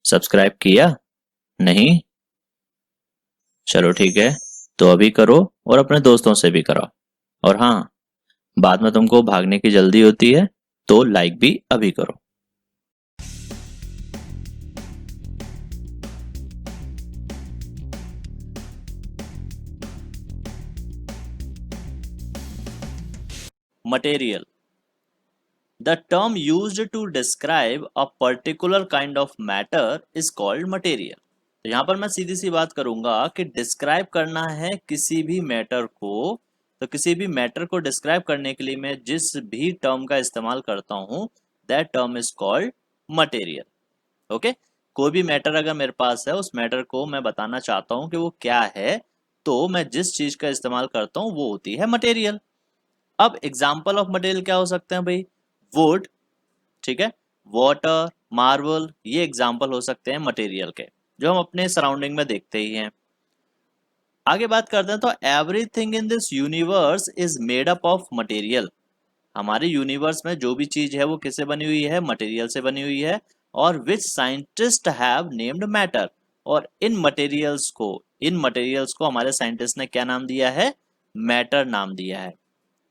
Subscribe किया? नहीं? चलो ठीक है, तो अभी करो और अपने दोस्तों से भी कराओ। और हाँ, बाद में तुमको भागने की जल्दी होती है तो लाइक भी अभी करो। Material, the term used to describe a particular kind of matter is called material. तो यहाँ पर मैं सीधी सी बात करूंगा कि डिस्क्राइब करना है किसी भी मैटर को, तो किसी भी मैटर को डिस्क्राइब करने के लिए मैं जिस भी टर्म का इस्तेमाल करता हूँ that term is called material. Okay, कोई भी मैटर अगर मेरे पास है, उस मैटर को मैं बताना चाहता हूँ कि वो क्या है, तो मैं जिस चीज का इस्तेमाल करता हूँ वो होती है मटेरियल। अब एग्जाम्पल ऑफ मटेरियल क्या हो सकते हैं भाई? वुड, ठीक है, वाटर, मार्बल, ये एग्जाम्पल हो सकते हैं मटेरियल के, जो हम अपने सराउंडिंग में देखते ही हैं। आगे बात करते हैं तो everything in this universe is made up of material. हमारे यूनिवर्स में जो भी चीज है वो किससे बनी हुई है? मटेरियल से बनी हुई है। और which scientist have named matter, और इन मटेरियल्स को हमारे साइंटिस्ट ने क्या नाम दिया है? मैटर नाम दिया है।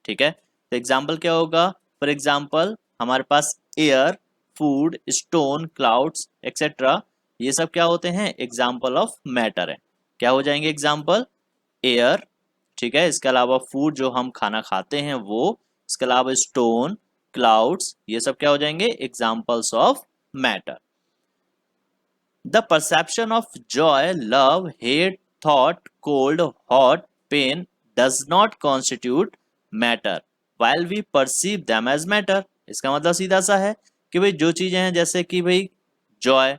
ठीक है, तो एग्जाम्पल क्या होगा? फॉर एग्जाम्पल हमारे पास air, food, stone, clouds etcetera, ये सब क्या होते हैं? एग्जाम्पल ऑफ मैटर है। क्या हो जाएंगे एग्जाम्पल? एयर, ठीक है, इसके अलावा फूड जो हम खाना खाते हैं वो, इसके अलावा स्टोन, क्लाउड्स, ये सब क्या हो जाएंगे? Examples of matter. The perception of joy, love, hate, thought, cold, hot, pain does not constitute matter while we perceive them as matter। इसका मतलब सीधा सा है कि भाई जो चीजें हैं जैसे कि भाई joy,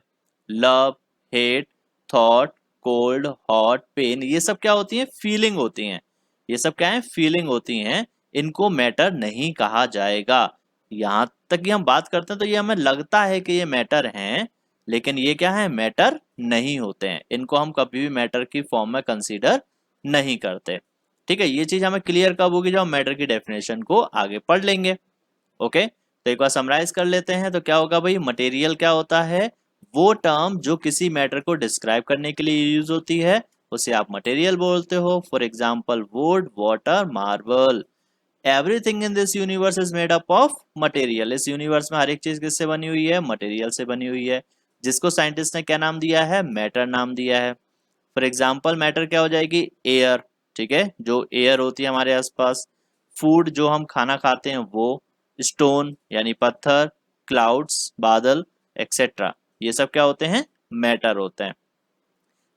love, hate, thought, cold, hot, pain, ये सब क्या होती हैं? फीलिंग होती हैं। ये सब क्या है? फीलिंग होती हैं। इनको मैटर नहीं कहा जाएगा। यहाँ तक कि हम बात करते हैं तो ये हमें लगता है कि ये मैटर हैं, लेकिन ये क्या है? मैटर नहीं होते हैं। इनको हम कभी भी मैटर की फॉर्म में कंसीडर नहीं करते। ठीक है, ये चीज हमें क्लियर कब होगी? जब हम मैटर की डेफिनेशन को आगे पढ़ लेंगे। ओके, तो एक बार समराइज कर लेते हैं तो क्या होगा भाई? मटेरियल क्या होता है? वो टर्म जो किसी मैटर को डिस्क्राइब करने के लिए यूज होती है उसे आप मटेरियल बोलते हो। For example would, water, marble. Everything in this universe is made up of material. इस यूनिवर्स में हर एक चीज किससे बनी हुई है? मटेरियल से बनी हुई है, जिसको साइंटिस्ट ने क्या नाम दिया है? मैटर नाम दिया है। फॉर एग्जाम्पल मैटर क्या हो जाएगी? एयर, ठीक है, जो एयर होती है हमारे आसपास। फूड, जो हम खाना खाते हैं वो। स्टोन यानी पत्थर, क्लाउड्स, बादल एक्सेट्रा, ये सब क्या होते हैं? मैटर होते हैं।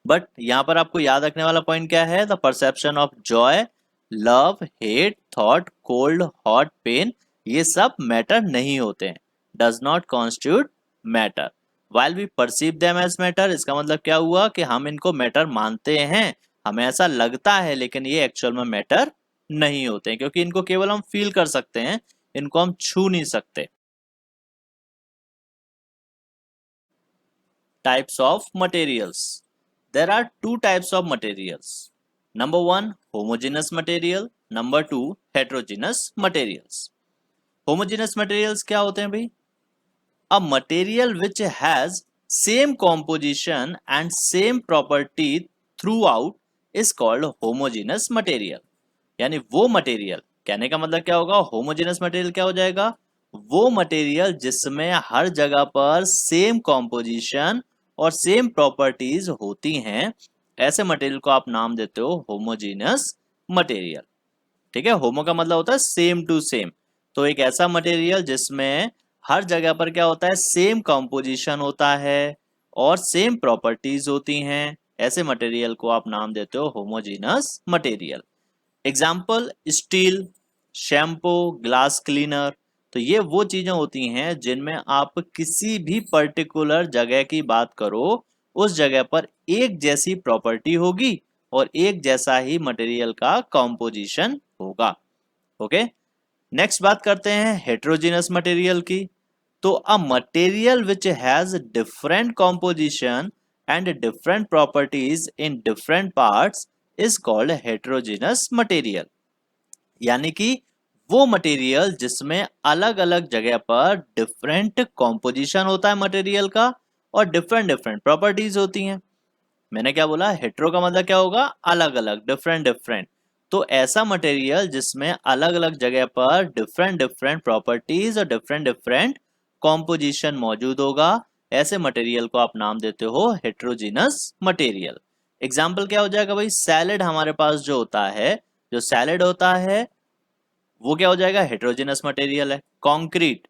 बट यहां पर आपको याद रखने वाला पॉइंट क्या है? The perception of joy, love, hate, thought, cold, hot, pain, ये सब मैटर नहीं होते हैं, does not constitute matter while we perceive them as matter। इसका मतलब क्या हुआ कि हम इनको मैटर मानते हैं, हमें ऐसा लगता है, लेकिन ये एक्चुअल में मैटर नहीं होते हैं, क्योंकि इनको केवल हम फील कर सकते हैं, इनको हम छू नहीं सकते। Types of materials. There are two types of materials. Number one, homogeneous material. Number two, heterogeneous materials. Homogeneous materials क्या होते हैं भाई? A material which has same composition and same property throughout is called homogeneous material। यानी वो material, कहने का मतलब क्या होगा? होमोजेनस मटेरियल क्या हो जाएगा? वो मटेरियल जिसमें हर जगह पर सेम कॉम्पोजिशन और सेम प्रॉपर्टीज होती हैं, ऐसे मटेरियल को आप नाम देते हो होमोजेनस मटेरियल। ठीक है, होमो का मतलब होता है सेम टू सेम, तो एक ऐसा मटेरियल जिसमें हर जगह पर क्या होता है? सेम कॉम्पोजिशन होता है और सेम प्रॉपर्टीज होती हैं, ऐसे मटेरियल को आप नाम देते हो homogeneous material. Example steel, shampoo, glass cleaner. तो ये वो चीजें होती हैं जिनमें आप किसी भी पर्टिकुलर जगह की बात करो, उस जगह पर एक जैसी प्रॉपर्टी होगी और एक जैसा ही मटेरियल का कॉम्पोजिशन होगा। ओके, नेक्स्ट बात करते हैं हेट्रोजीनस मटेरियल की। तो a material which has different composition and different properties in different parts is called heterogeneous material. यानी कि वो मटेरियल जिसमें अलग अलग जगह पर डिफरेंट कॉम्पोजिशन होता है मटेरियल का और डिफरेंट डिफरेंट प्रॉपर्टीज होती हैं। मैंने क्या बोला, हेट्रो का मतलब क्या होगा, अलग अलग, डिफरेंट डिफरेंट। तो ऐसा मटेरियल जिसमें अलग अलग जगह पर डिफरेंट डिफरेंट प्रॉपर्टीज और डिफरेंट डिफरेंट कॉम्पोजिशन मौजूद होगा, ऐसे मटेरियल को आप नाम देते हो हेट्रोजीनस मटेरियल। एग्जाम्पल क्या हो जाएगा भाई, सैलेड हमारे पास जो होता है, जो सैलेड होता है वो क्या हो जाएगा, हेट्रोजीनस मटेरियल है। कंक्रीट,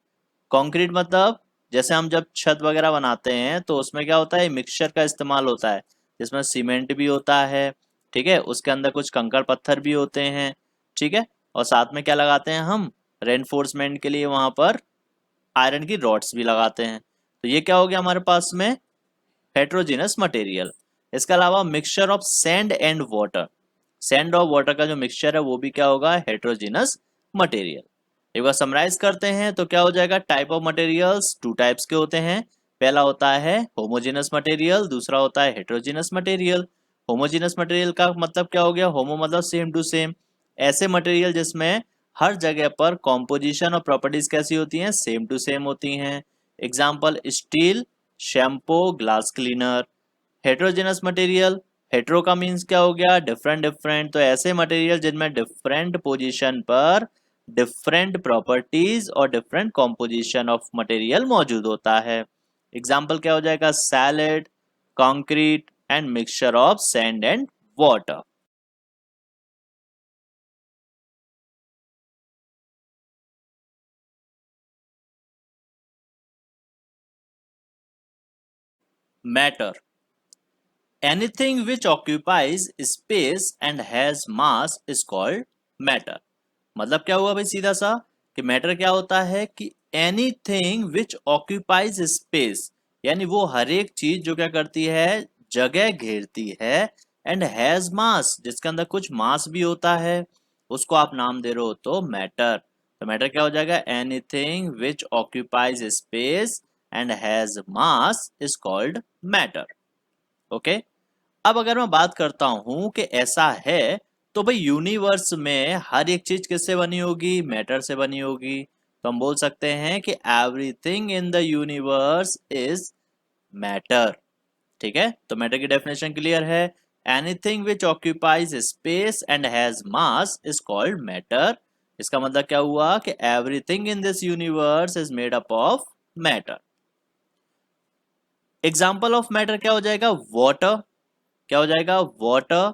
कंक्रीट मतलब जैसे हम जब छत वगैरह बनाते हैं तो उसमें क्या होता है, मिक्सचर का इस्तेमाल होता है, जिसमें सीमेंट भी होता है, ठीक है, उसके अंदर कुछ कंकड़ पत्थर भी होते हैं, ठीक है, और साथ में क्या लगाते हैं हम, रेनफोर्समेंट के लिए वहां पर आयरन की रॉड्स भी लगाते हैं। तो ये क्या हो गया हमारे पास में, हेट्रोजीनस मटेरियल। इसके अलावा mixture of sand and water, sand और वाटर का जो मिक्सचर है वो भी क्या होगा, हेट्रोजीनस मटेरियल। एक बार समराइज करते हैं तो क्या हो जाएगा, type of materials two types के होते हैं। पहला होता है होमोजेनस मटेरियल, दूसरा होता है हेट्रोजीनस मटेरियल। होमोजेनस मटेरियल का मतलब क्या हो गया, होमो मतलब सेम टू सेम, ऐसे मटेरियल जिसमें हर जगह पर कॉम्पोजिशन और प्रॉपर्टीज कैसी होती हैं, सेम टू सेम होती हैं। Example steel, shampoo, glass cleaner. Heterogeneous material, hetero का मीन्स क्या हो गया, डिफरेंट डिफरेंट, तो ऐसे मटेरियल जिनमें डिफरेंट पोजीशन पर डिफरेंट प्रॉपर्टीज और डिफरेंट कॉम्पोजिशन ऑफ मटेरियल मौजूद होता है। एग्जाम्पल क्या हो जाएगा, salad, concrete and mixture of sand and water. Matter, anything which occupies space and has mass is called matter। मतलब क्या हुआ भाई, सीधा सा कि मैटर क्या होता है कि एनीथिंग विच ऑक्यूपाइज स्पेस, यानी वो हर एक चीज जो क्या करती है, जगह घेरती है, एंड हैज मास, जिसके अंदर कुछ मास भी होता है, उसको आप नाम दे रहे हो तो मैटर। तो मैटर क्या हो जाएगा, anything which occupies space and has mass is called matter. Okay, अब अगर मैं बात करता हूं कि ऐसा है तो भाई यूनिवर्स में हर एक चीज किससे बनी होगी, मैटर से बनी होगी। तो हम बोल सकते हैं कि everything in the universe is matter. ठीक है, तो मैटर की डेफिनेशन क्लियर है, anything which occupies space and has mass is called matter. इसका मतलब क्या हुआ कि everything in this universe is made up of matter. Example of matter क्या हो जाएगा, वाटर, क्या हो जाएगा, water,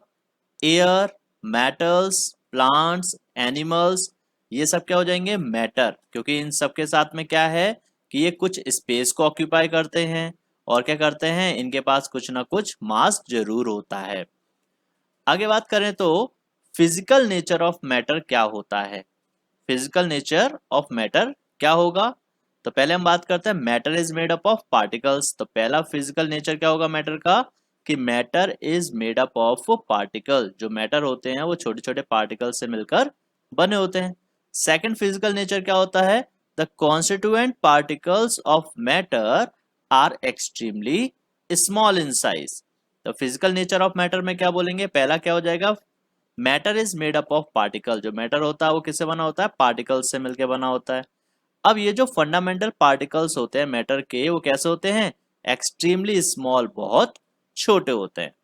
air, metals, plants, animals, ये सब क्या हो जाएंगे, मैटर, क्योंकि इन सब के साथ में क्या है कि ये कुछ स्पेस को ऑक्यूपाई करते हैं और क्या करते हैं, इनके पास कुछ ना कुछ मास जरूर होता है। आगे बात करें तो फिजिकल नेचर ऑफ मैटर क्या होता है, फिजिकल नेचर ऑफ मैटर क्या होगा। तो पहले हम बात करते हैं matter is made up of particles. तो पहला फिजिकल नेचर क्या होगा मैटर का, कि matter is made up of particle, जो मैटर होते हैं वो छोटे छोटे पार्टिकल से मिलकर बने होते हैं। सेकंड फिजिकल नेचर क्या होता है, the constituent particles of matter are extremely small in size. तो फिजिकल नेचर ऑफ मैटर में क्या बोलेंगे, पहला क्या हो जाएगा, matter is made up of particle, जो मैटर होता है वो किससे बना होता है, पार्टिकल्स से मिलकर बना होता है। अब ये जो फंडामेंटल पार्टिकल्स होते हैं मैटर के, वो कैसे होते हैं, एक्सट्रीमली स्मॉल, बहुत छोटे होते हैं।